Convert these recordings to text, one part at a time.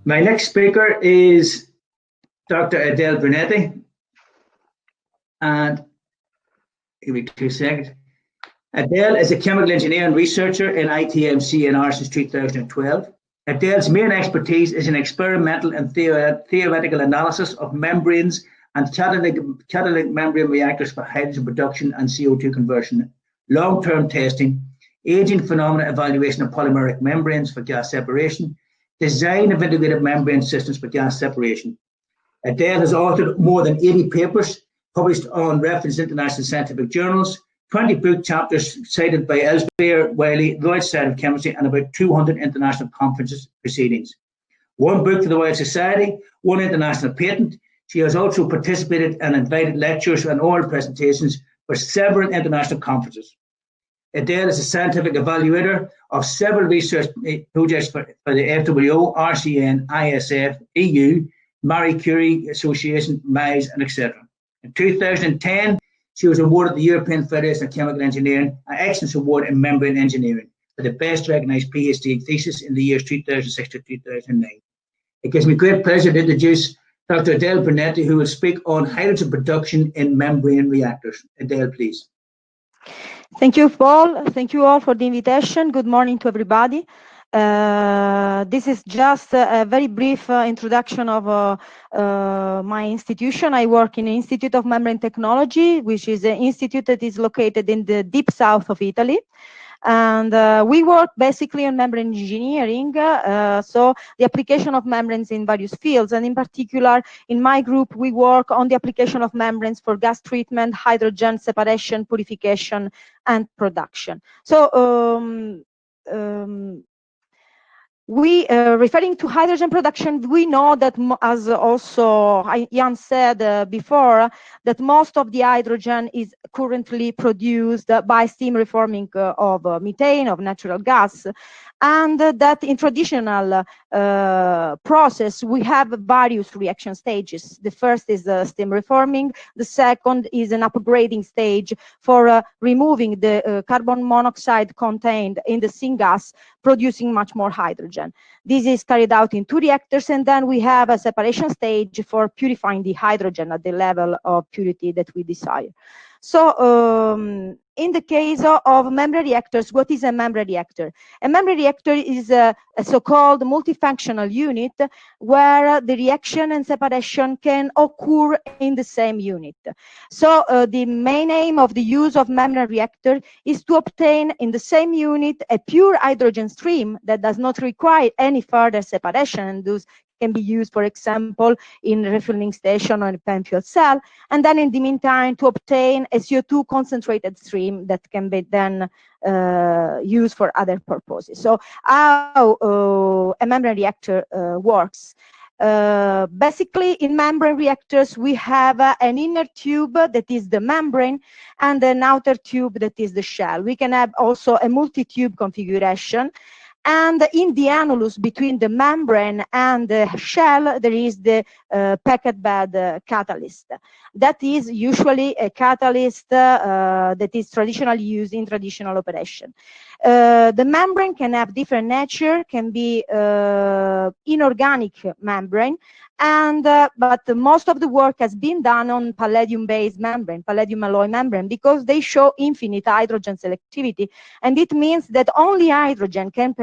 My next speaker is Dr. Adele Brunetti. And give me 2 seconds. Adele is a chemical engineer and researcher in ITMC since 2012. Adele's main expertise is in experimental and theoretical analysis of membranes and catalytic membrane reactors for hydrogen production and CO2 conversion, long-term testing, aging phenomena evaluation of polymeric membranes for gas separation, design of integrated membrane systems for gas separation. Adele has authored more than 80 papers published on referenced international scientific journals, 20 book chapters cited by Elsevier, Wiley, the Royal Society of Chemistry, and about 200 international conferences proceedings. 1 book for the Royal Society, 1 international patent. She has also participated and invited lectures and oral presentations for several international conferences. Adele is a scientific evaluator of several research projects for the FWO, RCN, ISF, EU, Marie Curie Association, MISE, and etc. In 2010, she was awarded the European Federation of Chemical Engineering an Excellence Award in Membrane Engineering for the best recognized PhD thesis in the years 2006 to 2009. It gives me great pleasure to introduce Dr. Adele Brunetti, who will speak on hydrogen production in membrane reactors. Adele, please. Thank you, Paul. Thank you all for the invitation. Good morning to everybody. This is just a very brief introduction of my institution. I work in the Institute of Membrane Technology, which is an institute that is located in the deep south of Italy. And we work basically on membrane engineering, so the application of membranes in various fields. And in particular, in my group, we work on the application of membranes for gas treatment, hydrogen separation, purification, and production. So referring to hydrogen production, we know that, as also Jan said before, that most of the hydrogen is currently produced by steam reforming of methane, of natural gas, and that in traditional process, we have various reaction stages. The first is steam reforming. The second is an upgrading stage for removing the carbon monoxide contained in the syngas, producing much more hydrogen. This is carried out in 2 reactors, and then we have a separation stage for purifying the hydrogen at the level of purity that we desire. So in the case of membrane reactors, what is a membrane reactor? A membrane reactor is a so-called multifunctional unit where the reaction and separation can occur in the same unit. So the main aim of the use of membrane reactor is to obtain in the same unit a pure hydrogen stream that does not require any further separation, and thus can be used, for example, in refueling station or in PEM fuel cell, and then in the meantime to obtain a CO2 concentrated stream that can be then used for other purposes. So how a membrane reactor works. Basically, in membrane reactors, we have an inner tube that is the membrane and an outer tube that is the shell. We can have also a multi-tube configuration. And in the annulus between the membrane and the shell, there is the packed bed catalyst. That is usually a catalyst that is traditionally used in traditional operation. The membrane can have different nature, can be inorganic membrane, and but most of the work has been done on palladium-based membrane, palladium alloy membrane, because they show infinite hydrogen selectivity, and it means that only hydrogen can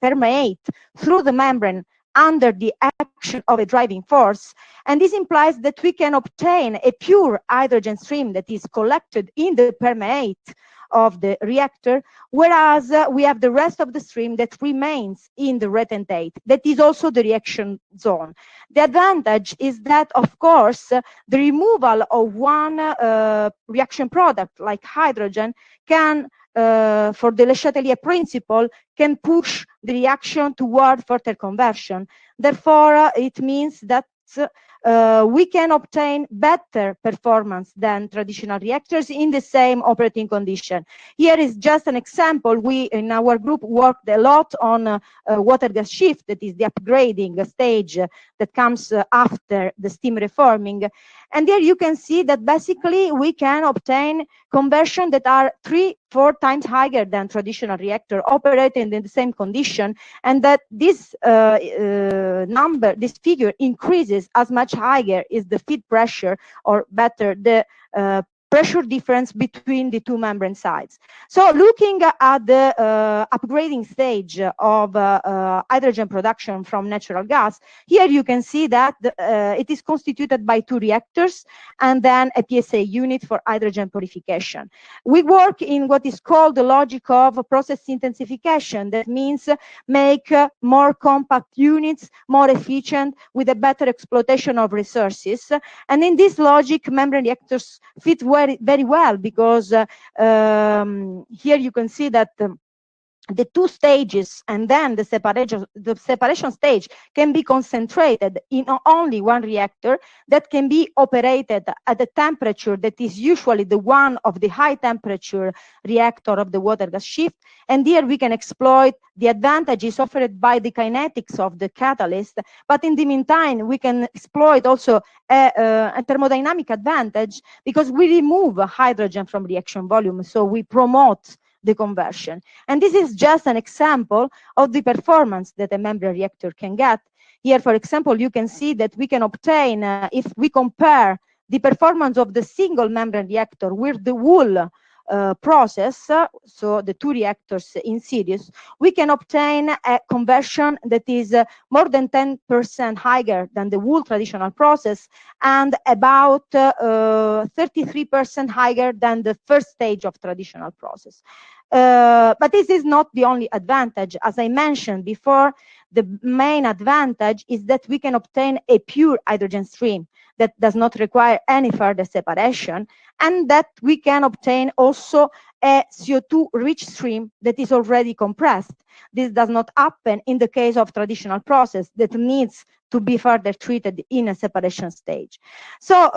permeate through the membrane under the action of a driving force, and this implies that we can obtain a pure hydrogen stream that is collected in the permeate of the reactor, whereas we have the rest of the stream that remains in the retentate. That is also the reaction zone. The advantage is that, of course, the removal of one reaction product like hydrogen can, for the Le Chatelier principle, can push the reaction toward further conversion. Therefore, it means that we can obtain better performance than traditional reactors in the same operating condition. Here is just an example. We, in our group, worked a lot on water gas shift, that is the upgrading stage that comes after the steam reforming. And there you can see that basically we can obtain conversion that are 3-4 times higher than traditional reactor operating in the same condition, and that this this figure increases as much higher is the feed pressure, or better, the pressure difference between the two membrane sides. So looking at the upgrading stage of hydrogen production from natural gas, here you can see that it is constituted by 2 reactors and then a PSA unit for hydrogen purification. We work in what is called the logic of process intensification. That means make more compact units, more efficient, with a better exploitation of resources. And in this logic, membrane reactors fit very well, because here you can see that the 2 stages and then the separation stage can be concentrated in only 1 reactor that can be operated at a temperature that is usually the one of the high temperature reactor of the water gas shift. And here we can exploit the advantages offered by the kinetics of the catalyst, but in the meantime we can exploit also a thermodynamic advantage, because we remove hydrogen from reaction volume, so we promote the conversion. And this is just an example of the performance that a membrane reactor can get. Here, for example, you can see that we can obtain, if we compare the performance of the single membrane reactor with the whole process, so the 2 reactors in series, we can obtain a conversion that is more than 10% higher than the whole traditional process, and about 33% higher than the first stage of traditional process. But this is not the only advantage. As I mentioned before, the main advantage is that we can obtain a pure hydrogen stream that does not require any further separation, and that we can obtain also a CO2 rich stream that is already compressed. This does not happen in the case of traditional process that needs to be further treated in a separation stage. So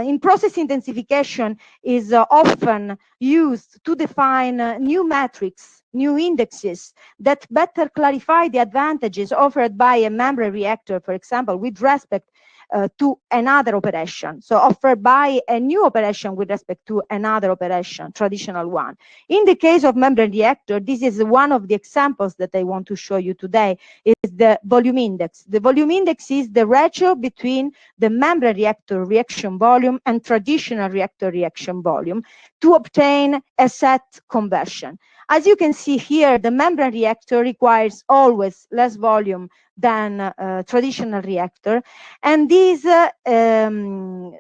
in process intensification is often used to define new metrics, new indexes that better clarify the advantages offered by a membrane reactor, for example, with respect to another operation, so offered by a new operation with respect to another operation, traditional one. In the case of membrane reactor, this is one of the examples that I want to show you today, is the volume index. The volume index is the ratio between the membrane reactor reaction volume and traditional reactor reaction volume to obtain a set conversion. As you can see here, the membrane reactor requires always less volume than traditional reactor, and this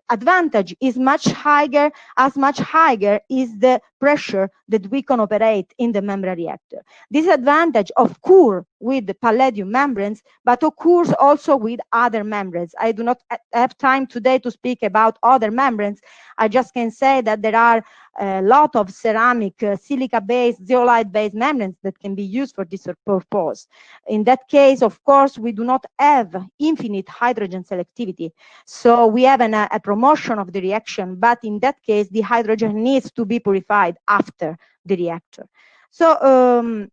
advantage is much higher, as much higher is the pressure that we can operate in the membrane reactor. This advantage occurs with the palladium membranes, but occurs also with other membranes. I do not have time today to speak about other membranes. I just can say that there are a lot of ceramic, silica-based, zeolite-based membranes that can be used for this purpose. In that case, of course, we do not have infinite hydrogen selectivity. So we have a promotion of the reaction, but in that case, the hydrogen needs to be purified after the reactor. So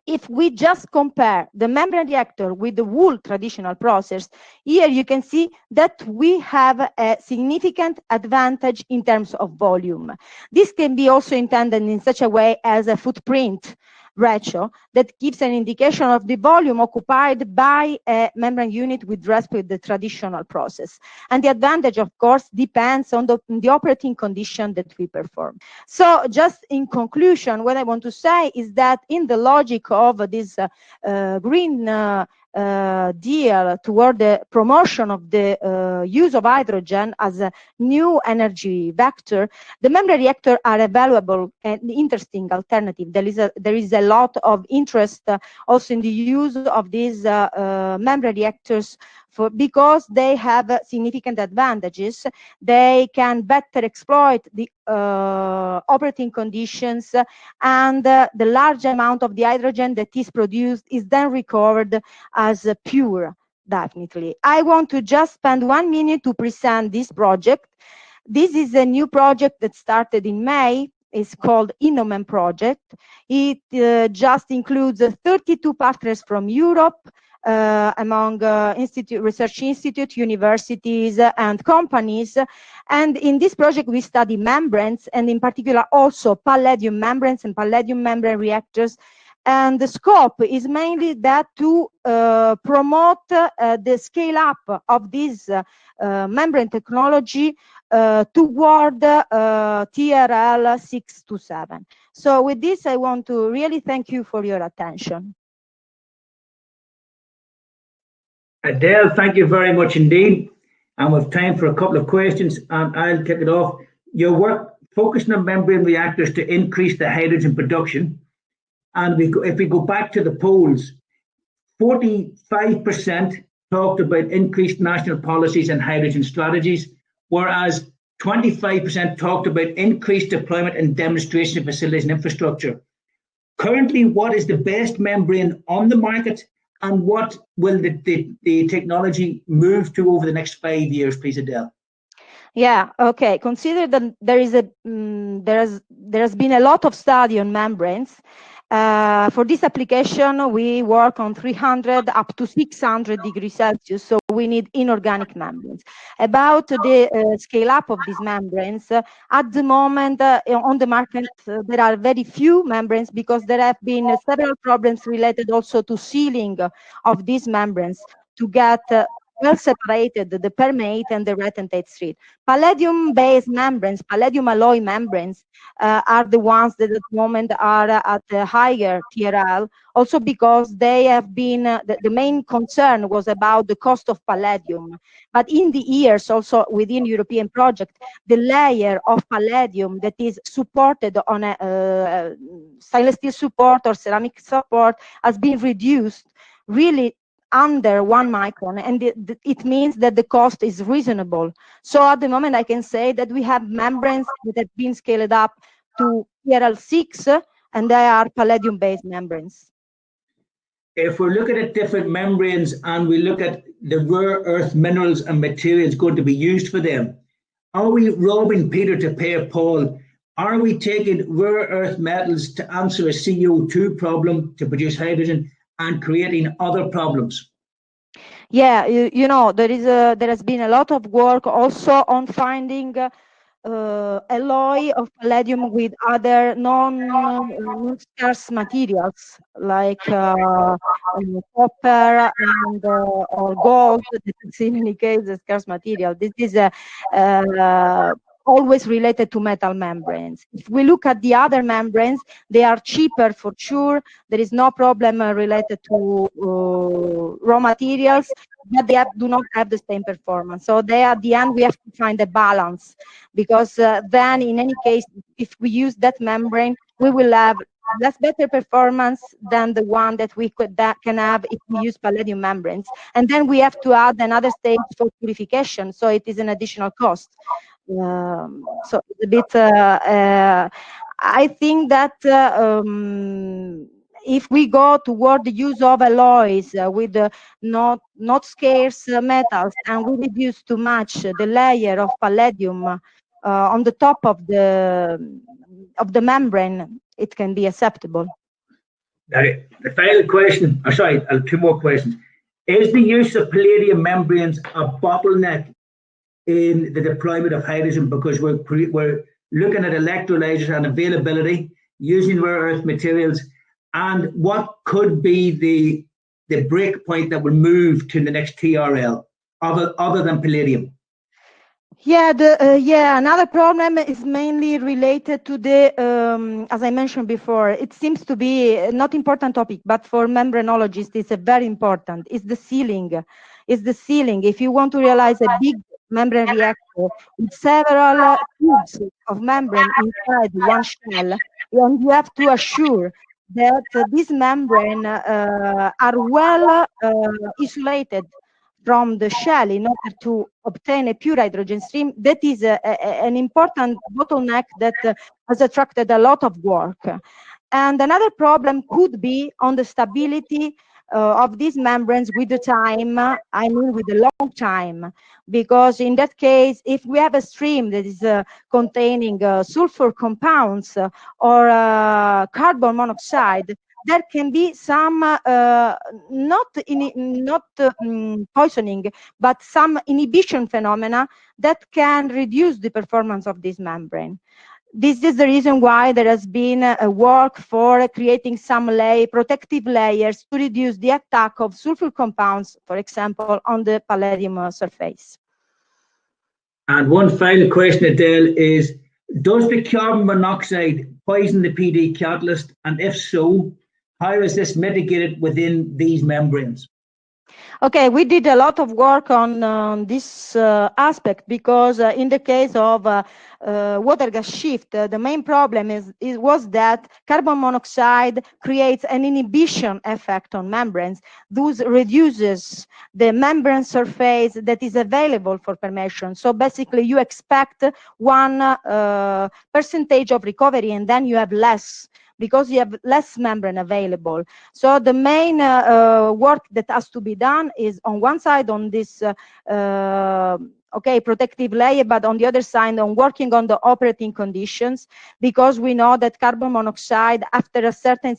if we just compare the membrane reactor with the whole traditional process, here you can see that we have a significant advantage in terms of volume. This can be also intended in such a way as a footprint ratio that gives an indication of the volume occupied by a membrane unit with respect to the traditional process. And the advantage, of course, depends on the operating condition that we perform. So just in conclusion, what I want to say is that in the logic of this green deal toward the promotion of the use of hydrogen as a new energy vector, the membrane reactor are a valuable and interesting alternative. There is a lot of interest also in the use of these membrane reactors because they have significant advantages. They can better exploit the operating conditions, and the large amount of the hydrogen that is produced is then recovered as pure, definitely. I want to just spend 1 minute to present this project. This is a new project that started in May. is called Innomen project. It just includes 32 partners from Europe, among research institute, universities, and companies. And in this project, we study membranes, and in particular also palladium membranes and palladium membrane reactors. And the scope is mainly that to promote the scale up of this membrane technology toward TRL 6 to 7. So with this, I want to really thank you for your attention. Adele, thank you very much indeed. And we have time for a couple of questions, and I'll kick it off. Your work focusing on membrane reactors to increase the hydrogen production. And if we go back to the polls, 45% talked about increased national policies and hydrogen strategies, whereas 25% talked about increased deployment and demonstration facilities and infrastructure. Currently, what is the best membrane on the market, and what will the technology move to over the next 5 years, please, Adele? Yeah, okay. Consider that there has been a lot of study on membranes. For this application, we work on 300 up to 600 degrees Celsius, so we need inorganic membranes. About the scale up of these membranes, at the moment on the market, there are very few membranes because there have been several problems related also to sealing of these membranes to get well separated the permeate and the retentate street. Palladium-based membranes, palladium alloy membranes, are the ones that at the moment are at a higher TRL, also because they have been, the main concern was about the cost of palladium. But in the years, also within European project, the layer of palladium that is supported on a stainless steel support or ceramic support has been reduced really under 1 micron, and it means that the cost is reasonable. So at the moment, I can say that we have membranes that have been scaled up to TRL 6, and they are palladium-based membranes. If we're looking at different membranes and we look at the rare earth minerals and materials going to be used for them, are we robbing Peter to pay Paul? Are we taking rare earth metals to answer a CO2 problem to produce hydrogen and creating other problems? Yeah, you know, there has been a lot of work also on finding alloy of palladium with other non-scarce materials like copper and or gold. This is in any case a scarce material. This is always related to metal membranes. If we look at the other membranes, they are cheaper for sure. There is no problem related to raw materials, but they do not have the same performance. So they, at the end, we have to find a balance, because then in any case, if we use that membrane, we will have less better performance than the one that we can have if we use palladium membranes. And then we have to add another stage for purification, so it is an additional cost. So it's a bit, I think that if we go toward the use of alloys with not scarce metals, and we reduce too much the layer of palladium on the top of the membrane, it can be acceptable. The final question, sorry, I have 2 more questions. Is the use of palladium membranes a bottleneck in the deployment of hydrogen, because we're looking at electrolyzers and availability using rare earth materials, and what could be the break point that will move to the next TRL other than palladium? Yeah, another problem is mainly related to the, as I mentioned before, it seems to be a not important topic, but for membranologists, it's a very important, is the sealing. If you want to realize a big membrane reactor with several tubes of membrane inside one shell, and you have to assure that these membrane are well isolated from the shell in order to obtain a pure hydrogen stream. That is an important bottleneck that has attracted a lot of work. And another problem could be on the stability of these membranes with the time, I mean with a long time, because in that case, if we have a stream that is containing sulfur compounds or carbon monoxide, there can be some not poisoning, but some inhibition phenomena that can reduce the performance of this membrane. This is the reason why there has been a work for creating some protective layers to reduce the attack of sulfur compounds, for example, on the palladium surface. And one final question, Adele, is does the carbon monoxide poison the PD catalyst? And if so, how is this mitigated within these membranes? Okay, we did a lot of work on this aspect, because in the case of water gas shift, the main problem was that carbon monoxide creates an inhibition effect on membranes, thus reduces the membrane surface that is available for permeation. So basically you expect 1% of recovery, and then you have less, because you have less membrane available. So the main work that has to be done is on one side on this protective layer, but on the other side on working on the operating conditions, because we know that carbon monoxide after a certain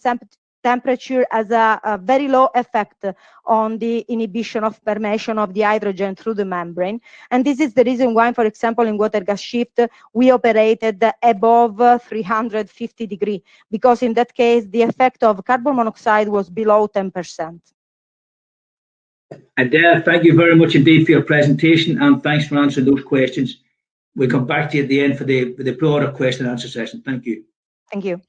temperature has a very low effect on the inhibition of permeation of the hydrogen through the membrane. And this is the reason why, for example, in water gas shift, we operated above 350 degrees, because in that case, the effect of carbon monoxide was below 10%. Adele, thank you very much indeed for your presentation, and thanks for answering those questions. We'll come back to you at the end for the broader question and answer session. Thank you. Thank you.